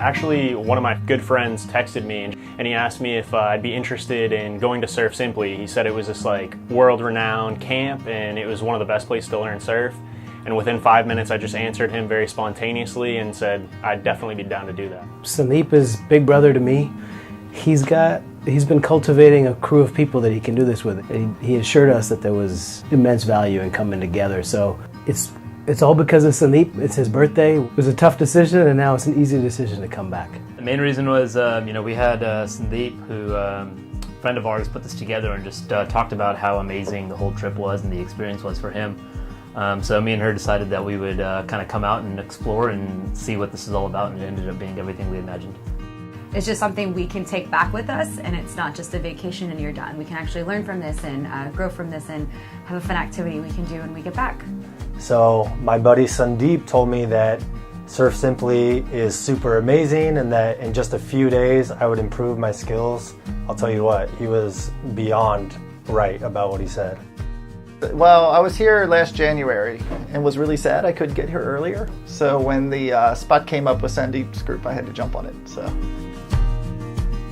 Actually, one of my good friends texted me and he asked me if I'd be interested in going to Surf Simply. He said it was this like world-renowned camp and it was one of the best places to learn surf. And within 5 minutes, I just answered him very spontaneously and said I'd definitely be down to do that. Sandeep is big brother to me. He's been cultivating a crew of people that he can do this with. He assured us that there was immense value in coming together. So it's all because of Sandeep. It's his birthday. It was a tough decision, and now it's an easy decision to come back. The main reason was, we had Sandeep, who a friend of ours, put this together and just talked about how amazing the whole trip was and the experience was for him. So me and her decided that we would kind of come out and explore and see what this is all about, and it ended up being everything we imagined. It's just something we can take back with us, and it's not just a vacation and you're done. We can actually learn from this and grow from this and have a fun activity we can do when we get back. So my buddy Sandeep told me that Surf Simply is super amazing and that in just a few days I would improve my skills. I'll tell you what, he was beyond right about what he said. Well, I was here last January and was really sad I couldn't get here earlier. So when the spot came up with Sandeep's group, I had to jump on it. So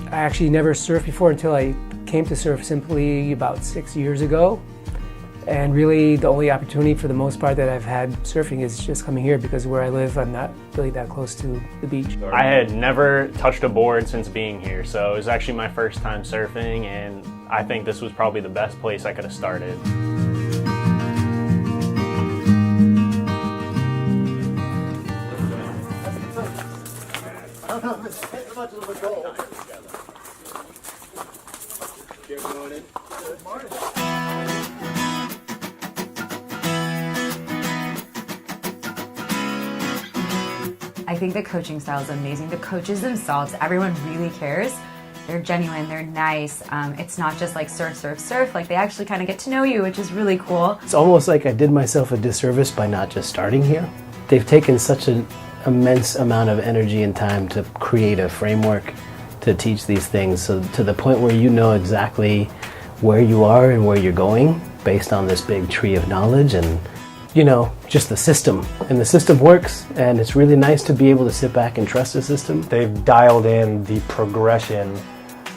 I actually never surfed before until I came to Surf Simply about 6 years ago. And really the only opportunity for the most part that I've had surfing is just coming here, because where I live, I'm not really that close to the beach. I had never touched a board since being here, so it was actually my first time surfing, and I think this was probably the best place I could have started. I think the coaching style is amazing. The coaches themselves, everyone really cares. They're genuine, they're nice. It's not just like surf, surf, surf. Like they actually kind of get to know you, which is really cool. It's almost like I did myself a disservice by not just starting here. They've taken such an immense amount of energy and time to create a framework to teach these things, so to the point where you know exactly where you are and where you're going based on this big tree of knowledge, and just the system. And the system works, and it's really nice to be able to sit back and trust the system. They've dialed in the progression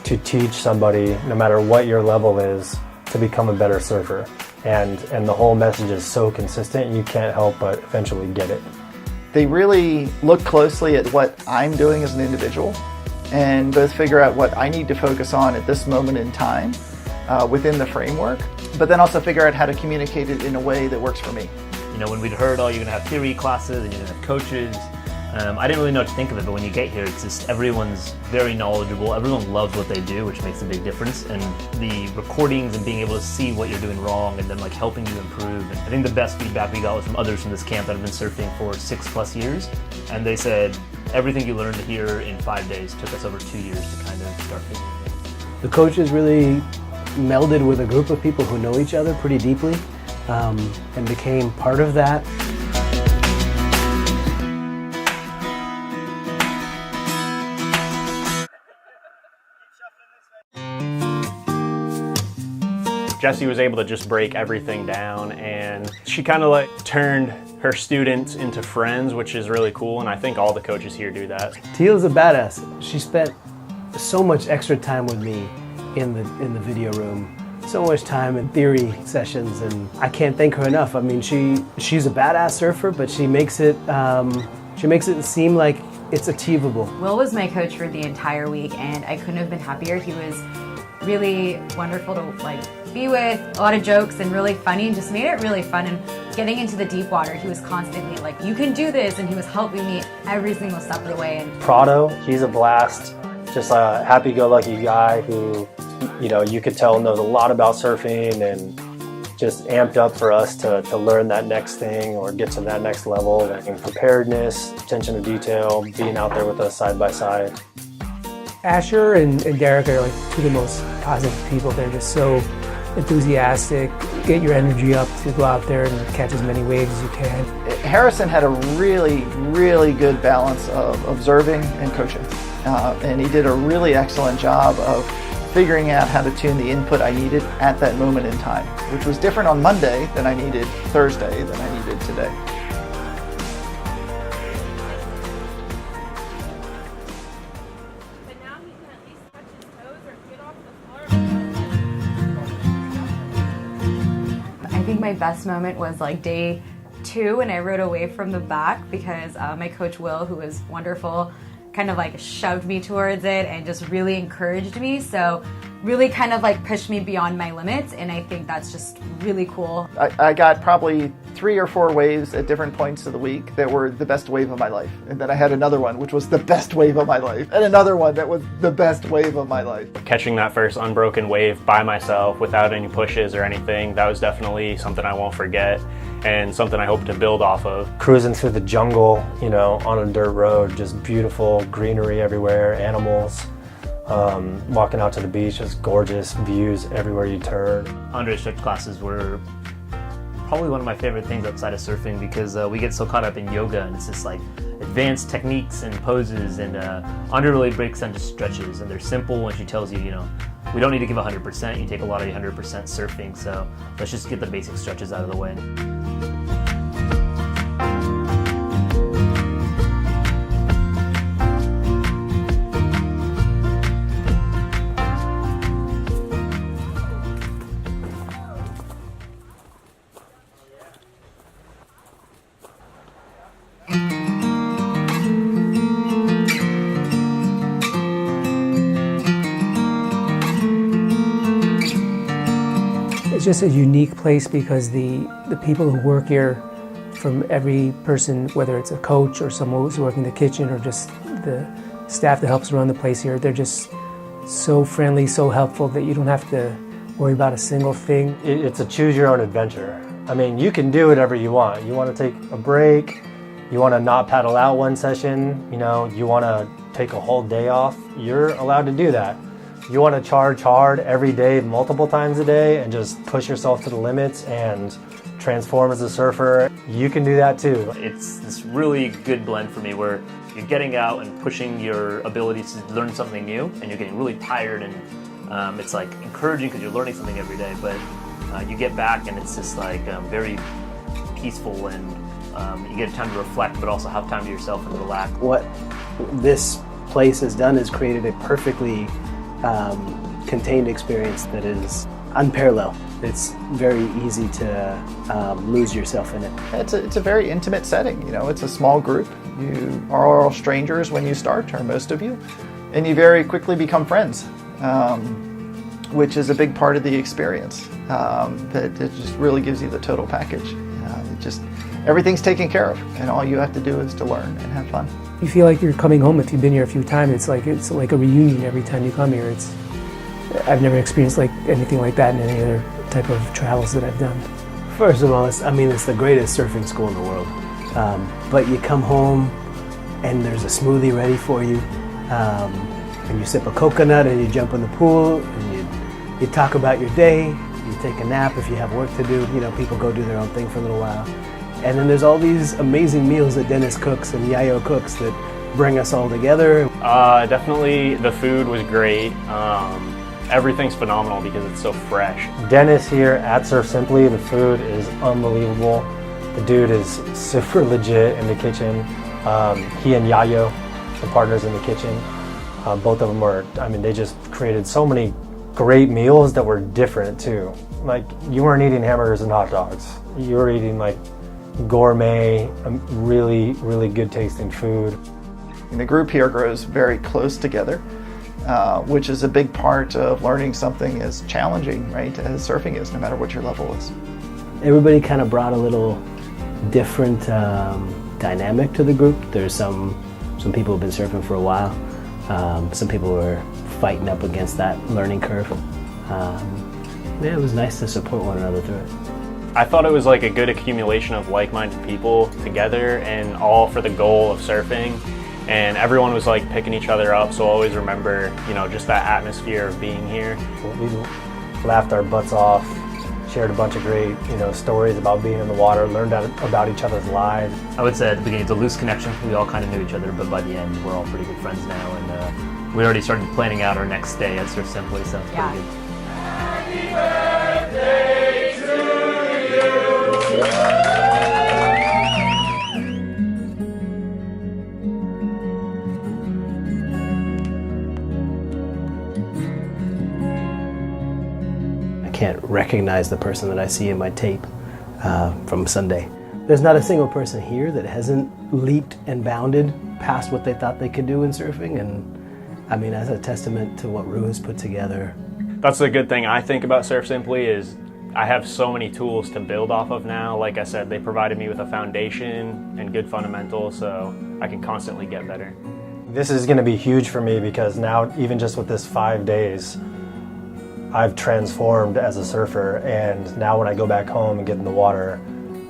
to teach somebody, no matter what your level is, to become a better surfer. And the whole message is so consistent, you can't help but eventually get it. they really look closely at what I'm doing as an individual and both figure out what I need to focus on at this moment in time within the framework, but then also figure out how to communicate it in a way that works for me. You know, when we'd heard, oh, you're going to have theory classes and you're going to have coaches, I didn't really know what to think of it, but when you get here, it's just everyone's very knowledgeable, everyone loves what they do, which makes a big difference, and the recordings and being able to see what you're doing wrong and then like helping you improve. And I think the best feedback we got was from others from this camp that have been surfing for 6+ years, and they said everything you learned here in 5 days took us over 2 years to kind of start figuring things. The coaches really melded with a group of people who know each other pretty deeply and became part of that. Jessie was able to just break everything down, and she kind of like turned her students into friends, which is really cool, and I think all the coaches here do that. Teal's a badass. She spent so much extra time with me in the video room, so much time in theory sessions, and I can't thank her enough. I mean, she's a badass surfer, but she makes it seem like it's achievable. Will was my coach for the entire week, and I couldn't have been happier. He was really wonderful to like be with, a lot of jokes and really funny, and just made it really fun. And getting into the deep water, he was constantly like, you can do this, and he was helping me every single step of the way. And Prado, he's a blast, just a happy-go-lucky guy who, you know, you could tell knows a lot about surfing and just amped up for us to learn that next thing or get to that next level. And preparedness, attention to detail, being out there with us side by side. Asher and Derek are like two of the most positive people. They're just so enthusiastic, get your energy up to go out there and catch as many waves as you can. Harrison had a really, really good balance of observing and coaching. And he did a really excellent job of figuring out how to tune the input I needed at that moment in time, which was different on Monday than I needed Thursday than I needed today. my best moment was like day 2 when I rode away from the back because my coach Will, who was wonderful, kind of like shoved me towards it and just really encouraged me. So really kind of like pushed me beyond my limits, and I think that's just really cool. I got probably 3 or 4 waves at different points of the week that were the best wave of my life. And then I had another one which was the best wave of my life, and another one that was the best wave of my life. Catching that first unbroken wave by myself without any pushes or anything, that was definitely something I won't forget and something I hope to build off of. Cruising through the jungle, you know, on a dirt road, just beautiful greenery everywhere, animals. Walking out to the beach, just gorgeous views everywhere you turn. Under-instructor classes were probably one of my favorite things outside of surfing because we get so caught up in yoga and it's just like advanced techniques and poses, and Andre really breaks down to stretches, and they're simple when she tells you, you know, we don't need to give 100%, you take a lot of 100% surfing, so let's just get the basic stretches out of the way. It's just a unique place because the people who work here, from every person, whether it's a coach or someone who's working the kitchen or just the staff that helps run the place here, they're just so friendly, so helpful that you don't have to worry about a single thing. It's a choose your own adventure. I mean, you can do whatever you want. You want to take a break, you want to not paddle out one session, you know, you want to take a whole day off, you're allowed to do that. You want to charge hard every day, multiple times a day, and just push yourself to the limits and transform as a surfer, you can do that too. It's this really good blend for me where you're getting out and pushing your abilities to learn something new, and you're getting really tired, and it's like encouraging because you're learning something every day, but you get back and it's just like very peaceful, and you get time to reflect but also have time to yourself and relax. What this place has done is created a perfectly contained experience that is unparalleled. It's very easy to lose yourself in it. It's a very intimate setting. You know, it's a small group. You are all strangers when you start, or most of you, and you very quickly become friends, which is a big part of the experience. That it just really gives you the total package. Everything's taken care of, and all you have to do is to learn and have fun. You feel like you're coming home if you've been here a few times. It's like a reunion every time you come here. I've never experienced like anything like that in any other type of travels that I've done. First of all, it's the greatest surfing school in the world. But you come home and there's a smoothie ready for you, and you sip a coconut and you jump in the pool and you talk about your day, you take a nap if you have work to do. You know, people go do their own thing for a little while. And then there's all these amazing meals that Dennis cooks and Yayo cooks that bring us all together. Definitely the food was great. Everything's phenomenal because it's so fresh. Dennis here at Surf Simply, the food is unbelievable. The dude is super legit in the kitchen. He and Yayo, the partners in the kitchen, both of them they just created so many great meals that were different too. Like, you weren't eating hamburgers and hot dogs. You were eating like gourmet, really, really good tasting food. And the group here grows very close together, which is a big part of learning something as challenging, right, as surfing is, no matter what your level is. Everybody kind of brought a little different dynamic to the group. There's some people who've been surfing for a while. Some people were fighting up against that learning curve. It was nice to support one another through it. I thought it was like a good accumulation of like-minded people together and all for the goal of surfing, and everyone was like picking each other up, so I always remember, you know, just that atmosphere of being here. We laughed our butts off, shared a bunch of great, stories about being in the water, learned about each other's lives. I would say at the beginning it's a loose connection. We all kind of knew each other, but by the end we're all pretty good friends now, and we already started planning out our next day at Surf Simply, so it's pretty good. Happy birthday to you. I can't recognize the person that I see in my tape from Sunday. There's not a single person here that hasn't leaped and bounded past what they thought they could do in surfing, and I mean, that's a testament to what Rue has put together. That's the good thing I think about Surf Simply is I have so many tools to build off of now. Like I said, they provided me with a foundation and good fundamentals, so I can constantly get better. This is going to be huge for me because now, even just with this 5 days, I've transformed as a surfer, and now when I go back home and get in the water,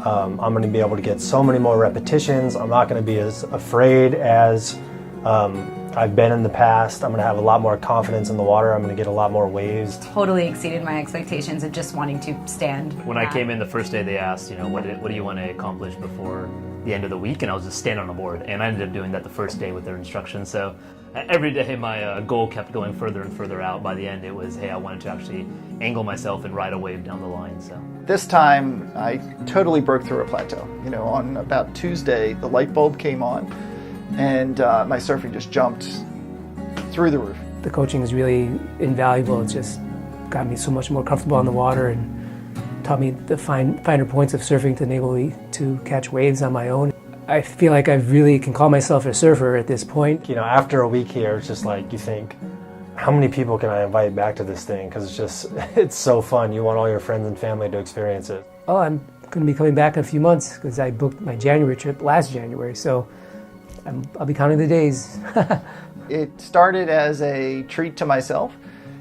I'm going to be able to get so many more repetitions. I'm not going to be as afraid as I've been in the past. I'm going to have a lot more confidence in the water. I'm going to get a lot more waves. Totally exceeded my expectations of just wanting to stand. When I came in the first day, they asked, what do you want to accomplish before the end of the week? And I was just standing on a board, and I ended up doing that the first day with their instructions. So every day my goal kept going further and further out. By the end, it was, hey, I wanted to actually angle myself and ride a wave down the line. So This time, I totally broke through a plateau. On about Tuesday, the light bulb came on, and my surfing just jumped through the roof. The coaching is really invaluable. It's just got me so much more comfortable on the water and taught me the finer points of surfing to enable me to catch waves on my own. I feel like I really can call myself a surfer at this point. After a week here, it's just like you think, how many people can I invite back to this thing? Because it's so fun. You want all your friends and family to experience it. Oh, I'm going to be coming back in a few months because I booked my January trip last January, so I'll be counting the days. It started as a treat to myself,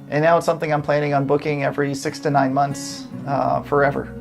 and now it's something I'm planning on booking every 6 to 9 months forever.